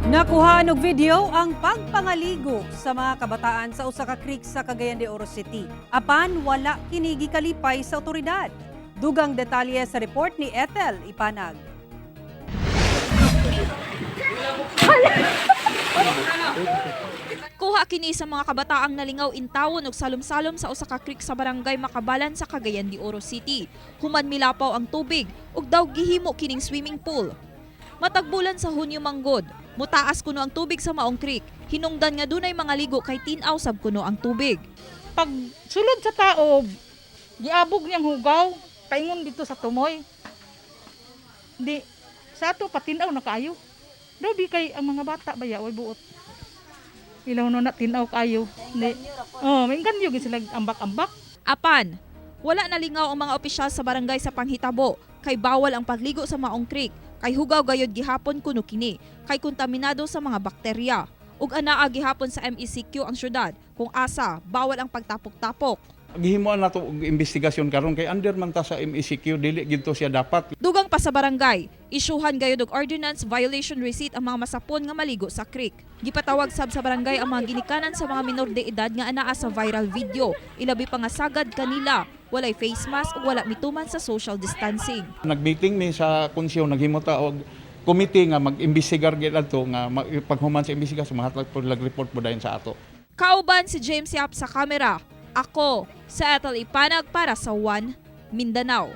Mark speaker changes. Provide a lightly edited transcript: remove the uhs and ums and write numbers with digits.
Speaker 1: Nakuha og video ang pagpangaligo sa mga kabataan sa usa ka creek sa Cagayan de Oro City. Apan wala kini gikalipay sa otoridad. Dugang detalye sa report ni Ethel Ipanag.
Speaker 2: Kuha kini sa mga kabataang nalingaw in tawon og salom-salom sa usa ka creek sa barangay Makabalan sa Cagayan de Oro City. Human milapaw ang tubig ug daw gihimo kining swimming pool. Matagbulan sa Hunyo manggod, mutaas kuno ang tubig sa maong creek. Hinungdan nga dunay mga ligo kay tin-aw sab kuno ang tubig.
Speaker 3: Pag sulod sa tao, giabog niyang hugaw, paingon dito sa tumoy. Di, sa ato patinaw na kayo. Dobi kay ang mga bata baya, way buot. Ilaw no na tinaw kayo. Di, may ganyo sila ambak-ambak.
Speaker 2: Apan, wala nalingaw ang mga opisyal sa barangay sa panghitabo kay bawal ang pagligo sa maong creek. Kay hugaw gayod gihapon kuno kini kay kontaminado sa mga bakterya ug anaa gihapon sa MECQ ang syudad kung asa bawal ang pagtapok-tapok.
Speaker 4: Gihimo na to og investigasyon karon kay under man ta sa MECQ dili gid to siya dapat.
Speaker 2: Dugang pa sa barangay, isyuhan gayud og ordinance violation receipt ang mga masapon nga maligo sa creek. Gipatawag sab sa barangay ang mga ginikanan sa mga minor de edad nga anaa sa viral video. Ilabi pa nga sagad kanila, walay face mask ug wala mituman sa social distancing.
Speaker 4: Nagmeeting mi sa konsyon naghimo ta og committee nga mag-imbestigar gid adto nga paghuman sa investigasyon mahatag po report po dayon sa ato.
Speaker 2: Kauban si James Yap sa kamera. Ako sa Ethel Ipanag para sa One Mindanao.